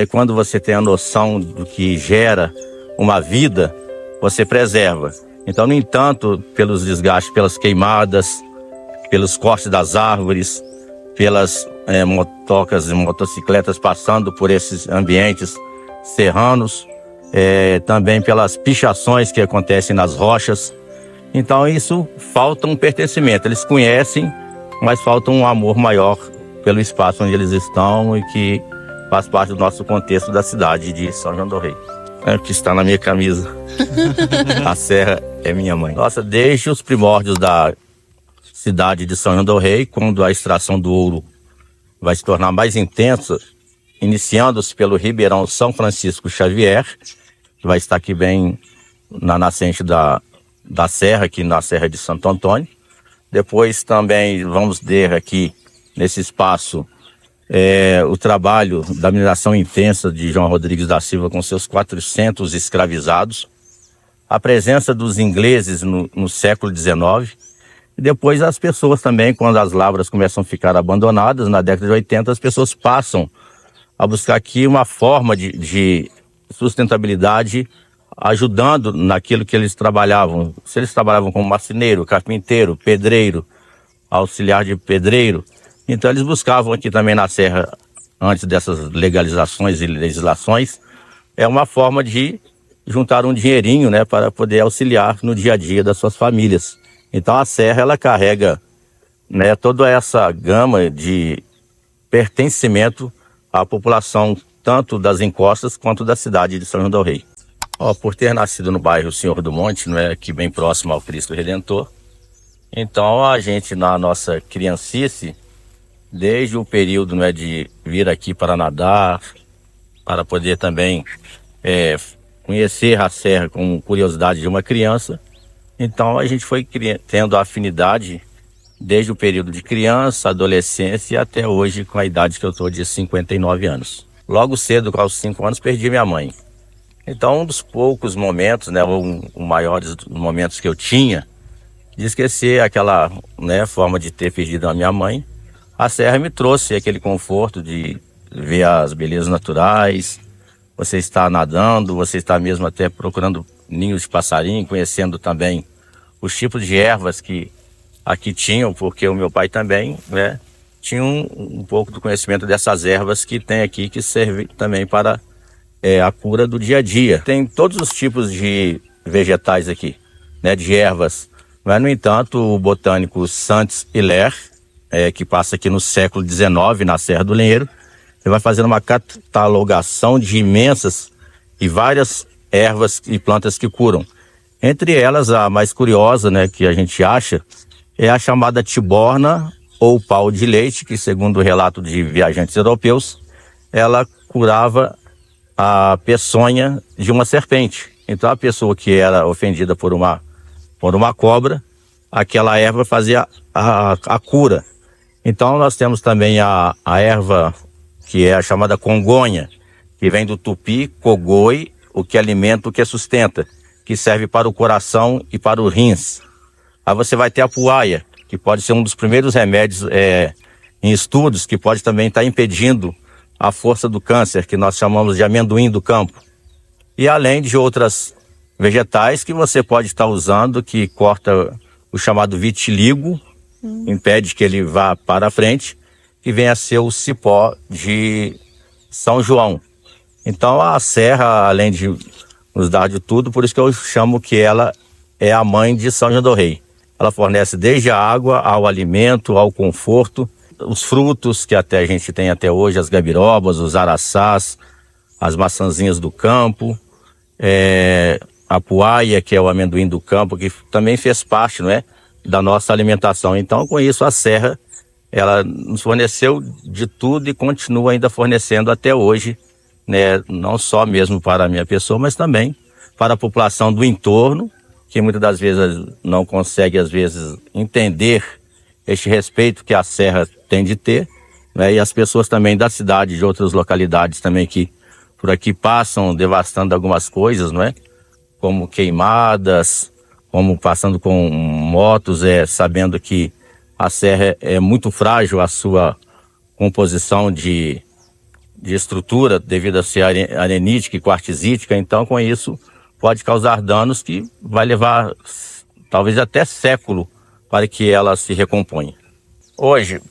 Quando você tem a noção do que gera uma vida, você preserva. Então, no entanto, pelos desgastes, pelas queimadas, pelos cortes das árvores, pelas motocas e motocicletas passando por esses ambientes serranos, também pelas pichações que acontecem nas rochas. Então, isso falta um pertencimento. Eles conhecem, mas falta um amor maior pelo espaço onde eles estão e que faz parte do nosso contexto da cidade de São João do Rei. É o que está na minha camisa. A serra é minha mãe. Nossa, desde os primórdios da cidade de São João do Rei, quando a extração do ouro vai se tornar mais intensa, iniciando-se pelo Ribeirão São Francisco Xavier, que vai estar aqui bem na nascente da serra, aqui na Serra de Santo Antônio. Depois também vamos ter aqui, nesse espaço, o trabalho da mineração intensa de João Rodrigues da Silva com seus 400 escravizados, a presença dos ingleses no século XIX, e depois as pessoas também, quando as lavras começam a ficar abandonadas, na década de 80, as pessoas passam a buscar aqui uma forma de sustentabilidade, ajudando naquilo que eles trabalhavam. Se eles trabalhavam como marceneiro, carpinteiro, pedreiro, auxiliar de pedreiro, então eles buscavam aqui também na serra, antes dessas legalizações e legislações, uma forma de juntar um dinheirinho, né, para poder auxiliar no dia a dia das suas famílias. Então a serra, ela carrega, né, toda essa gama de pertencimento à população, tanto das encostas quanto da cidade de São João do Rei. Por ter nascido no bairro Senhor do Monte, né, aqui bem próximo ao Cristo Redentor, então a gente, na nossa criancice, desde o período, né, de vir aqui para nadar, para poder também conhecer a serra com curiosidade de uma criança, então a gente foi tendo a afinidade desde o período de criança, adolescência e até hoje com a idade que eu estou de 59 anos. Logo cedo, aos 5 anos, perdi minha mãe. Então, um dos poucos momentos, né, os maiores momentos que eu tinha, de esquecer aquela, né, forma de ter perdido a minha mãe, a serra me trouxe aquele conforto de ver as belezas naturais, você está nadando, você está mesmo até procurando ninhos de passarinho, conhecendo também os tipos de ervas que aqui tinham, porque o meu pai também, né, tinha um pouco do conhecimento dessas ervas que tem aqui, que serve também para a cura do dia a dia. Tem todos os tipos de vegetais aqui, né, de ervas, mas no entanto o botânico Santos Hilaire, que passa aqui no século XIX, na Serra do Lenheiro, ele vai fazendo uma catalogação de imensas e várias ervas e plantas que curam. Entre elas, a mais curiosa, né, que a gente acha, é a chamada tiborna ou pau de leite, que segundo o relato de viajantes europeus, ela curava a peçonha de uma serpente. Então a pessoa que era ofendida por uma cobra, aquela erva fazia a cura. Então nós temos também a erva que é a chamada congonha, que vem do tupi, cogoi, o que alimenta, o que sustenta, que serve para o coração e para os rins. Aí você vai ter a puaia, que pode ser um dos primeiros remédios em estudos, que pode também estar impedindo a força do câncer, que nós chamamos de amendoim do campo. E além de outras vegetais que você pode estar usando, que corta o chamado vitiligo, impede que ele vá para frente, que vem a ser o cipó de São João. Então a serra, além de nos dar de tudo, por isso que eu chamo que ela é a mãe de São João do Rei. Ela fornece desde a água, ao alimento, ao conforto, os frutos que até a gente tem até hoje, as gabirobas, os araçás, as maçãzinhas do campo, a puaia, que é o amendoim do campo, que também fez parte, não é, da nossa alimentação. Então, com isso, a serra, ela nos forneceu de tudo e continua ainda fornecendo até hoje, né, não só mesmo para a minha pessoa, mas também para a população do entorno, que muitas das vezes não consegue, às vezes, entender este respeito que a serra tem de ter, né, e as pessoas também da cidade, de outras localidades também que por aqui passam devastando algumas coisas, não é? Como queimadas, como passando com motos, sabendo que a serra é muito frágil a sua composição de de estrutura devido a ser arenítica e quartzítica. Então, com isso, pode causar danos que vai levar talvez até século para que ela se recomponha. Hoje,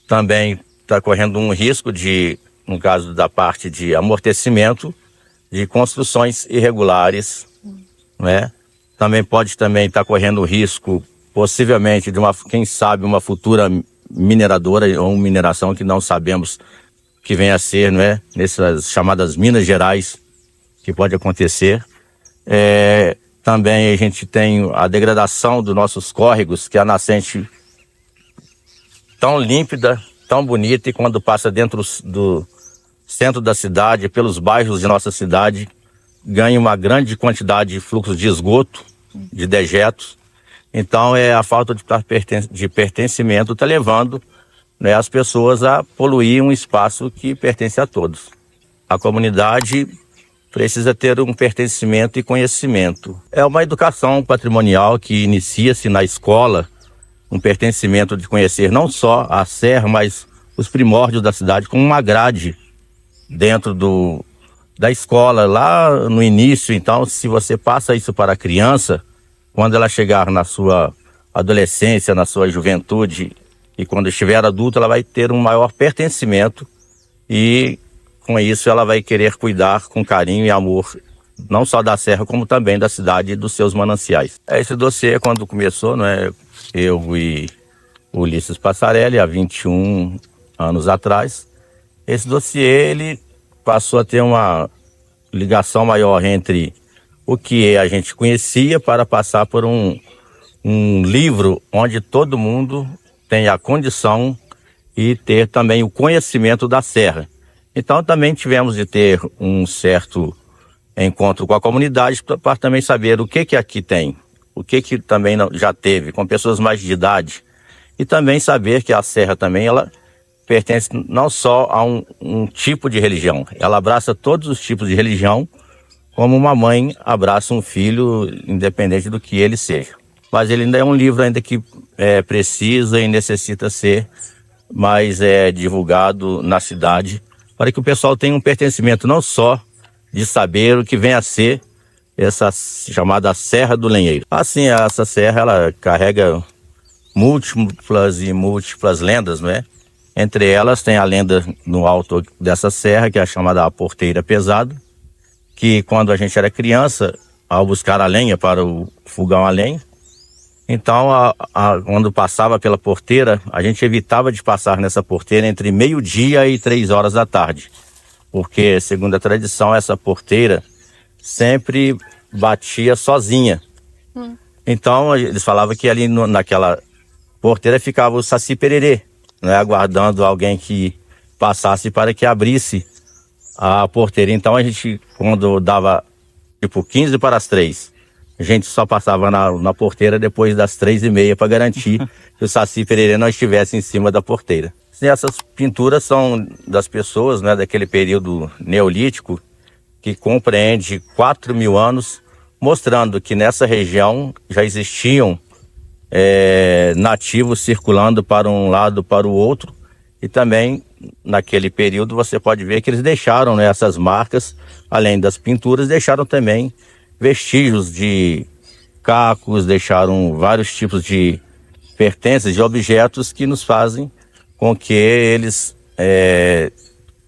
também está correndo um risco de, no caso da parte de amortecimento, de construções irregulares, né? Também pode estar correndo o risco, possivelmente, de quem sabe, uma futura mineradora ou mineração que não sabemos que venha a ser, não é? Nessas chamadas Minas Gerais, que pode acontecer. Também a gente tem a degradação dos nossos córregos, que é a nascente tão límpida, tão bonita, e quando passa dentro do centro da cidade, pelos bairros de nossa cidade, ganha uma grande quantidade de fluxo de esgoto, de dejetos. Então, a falta de pertencimento está levando, né, as pessoas a poluir um espaço que pertence a todos. A comunidade precisa ter um pertencimento e conhecimento. É uma educação patrimonial que inicia-se na escola, um pertencimento de conhecer não só a serra, mas os primórdios da cidade, com uma grade dentro da escola, lá no início. Então, se você passa isso para a criança, quando ela chegar na sua adolescência, na sua juventude, e quando estiver adulta, ela vai ter um maior pertencimento, e com isso ela vai querer cuidar com carinho e amor, não só da serra, como também da cidade e dos seus mananciais. Esse dossiê, quando começou, né, eu e o Ulisses Passarelli, há 21 anos atrás, esse dossiê ele passou a ter uma ligação maior entre o que a gente conhecia para passar por um livro onde todo mundo tem a condição e ter também o conhecimento da serra. Então também tivemos de ter um certo encontro com a comunidade para também saber o que aqui tem, o que também já teve, com pessoas mais de idade. E também saber que a serra também, ela pertence não só a um tipo de religião, ela abraça todos os tipos de religião, como uma mãe abraça um filho, independente do que ele seja. Mas ele ainda é um livro ainda que precisa e necessita ser mais divulgado na cidade, para que o pessoal tenha um pertencimento não só de saber o que vem a ser essa chamada Serra do Lenheiro. Assim, essa serra, ela carrega múltiplas lendas, não é? Entre elas tem a lenda no alto dessa serra, que é a chamada Porteira Pesada, que quando a gente era criança, ao buscar a lenha para o fogão a lenha, então quando passava pela porteira, a gente evitava de passar nessa porteira entre 12:00 e 3h da tarde, porque, segundo a tradição, essa porteira sempre batia sozinha. Então eles falavam que ali naquela porteira ficava o Saci Pererê, né, aguardando alguém que passasse para que abrisse a porteira. Então a gente, quando dava tipo 15 para as 3, a gente só passava na porteira depois das 3:30 para garantir que o Saci Pererê não estivesse em cima da porteira. E essas pinturas são das pessoas, né, daquele período neolítico, que compreende 4.000 anos, mostrando que nessa região já existiam nativos circulando para um lado para o outro. E também naquele período você pode ver que eles deixaram, né, essas marcas, além das pinturas, deixaram também vestígios de cacos, deixaram vários tipos de pertences, de objetos que nos fazem com que eles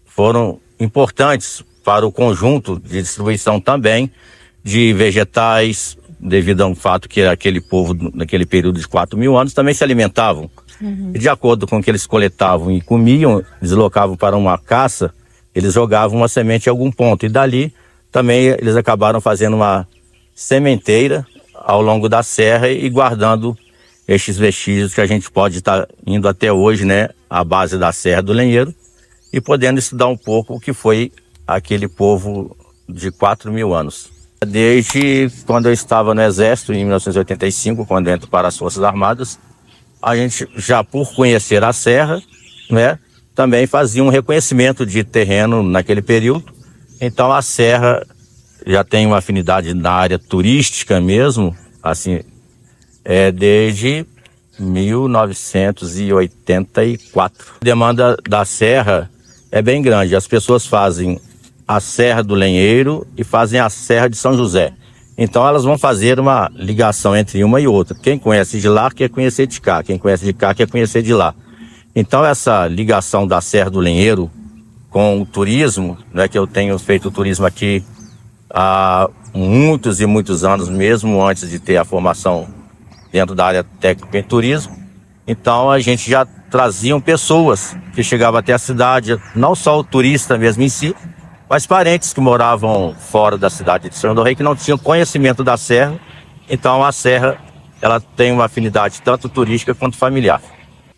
foram importantes para o conjunto de distribuição também de vegetais, devido ao fato que aquele povo, naquele período de 4.000 anos, também se alimentavam. E de acordo com o que eles coletavam e comiam, deslocavam para uma caça, eles jogavam uma semente em algum ponto. E dali também eles acabaram fazendo uma sementeira ao longo da serra e guardando estes vestígios que a gente pode estar indo até hoje, né, à base da Serra do Lenheiro, e podendo estudar um pouco o que foi aquele povo de 4.000 anos. Desde quando eu estava no Exército, em 1985, quando entro para as Forças Armadas, a gente, já por conhecer a serra, né, também fazia um reconhecimento de terreno naquele período. Então a serra já tem uma afinidade na área turística mesmo, assim, desde 1984. A demanda da serra é bem grande. As pessoas fazem a Serra do Lenheiro e fazem a Serra de São José. Então elas vão fazer uma ligação entre uma e outra. Quem conhece de lá quer conhecer de cá, quem conhece de cá quer conhecer de lá. Então essa ligação da Serra do Lenheiro com o turismo, né, que eu tenho feito turismo aqui há muitos e muitos anos, mesmo antes de ter a formação dentro da área técnica em turismo. Então a gente já traziam pessoas que chegavam até a cidade, não só o turista mesmo em si, mas parentes que moravam fora da cidade de São João do Rei, que não tinham conhecimento da serra. Então a serra, ela tem uma afinidade tanto turística quanto familiar.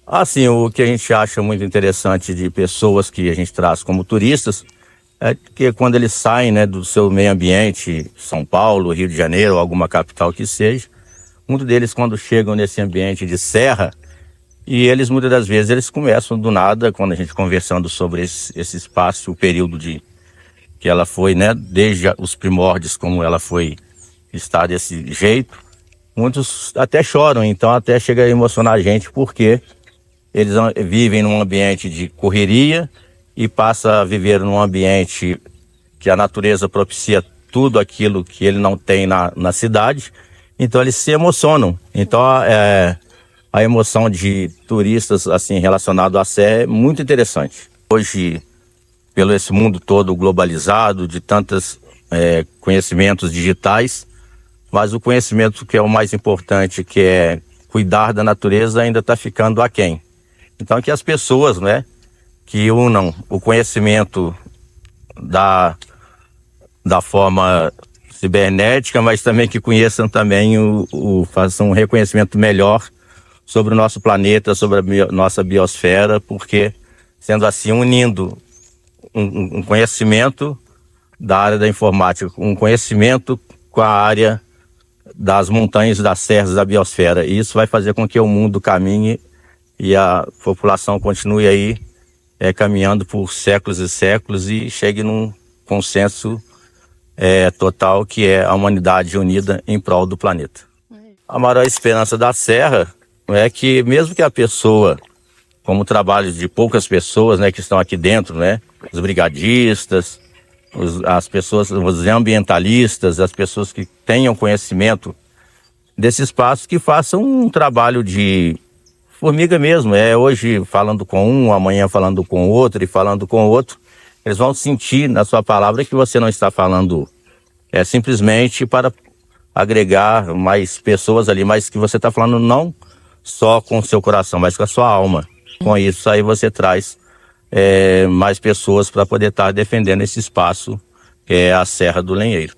Assim, o que a gente acha muito interessante de pessoas que a gente traz como turistas é que quando eles saem, né, do seu meio ambiente, São Paulo, Rio de Janeiro, alguma capital que seja, muitos deles quando chegam nesse ambiente de serra, e eles muitas das vezes eles começam do nada, quando a gente conversando sobre esse espaço, o período que ela foi, né, desde os primórdios, como ela foi estar desse jeito, muitos até choram, então até chega a emocionar a gente, porque eles vivem num ambiente de correria e passa a viver num ambiente que a natureza propicia tudo aquilo que ele não tem na cidade, então eles se emocionam. Então a emoção de turistas assim relacionado à serra é muito interessante. Hoje, pelo esse mundo todo globalizado, de tantos conhecimentos digitais, mas o conhecimento que é o mais importante, que é cuidar da natureza, ainda está ficando aquém. Então que as pessoas, né, que unam o conhecimento da forma cibernética, mas também que conheçam também façam um reconhecimento melhor sobre o nosso planeta, sobre a nossa biosfera, porque sendo assim, unindo um conhecimento da área da informática, um conhecimento com a área das montanhas, das serras, da biosfera. E isso vai fazer com que o mundo caminhe e a população continue aí caminhando por séculos e séculos e chegue num consenso total, que é a humanidade unida em prol do planeta. A maior esperança da serra é que mesmo que a pessoa, como trabalho de poucas pessoas, né, que estão aqui dentro, né, os brigadistas, as pessoas, os ambientalistas, as pessoas que tenham conhecimento desse espaço, que façam um trabalho de formiga mesmo, hoje falando com um, amanhã falando com o outro e falando com o outro, eles vão sentir na sua palavra que você não está falando simplesmente para agregar mais pessoas ali, mas que você está falando não só com o seu coração, mas com a sua alma. Com isso aí você traz mais pessoas para poder estar defendendo esse espaço, que é a Serra do Lenheiro.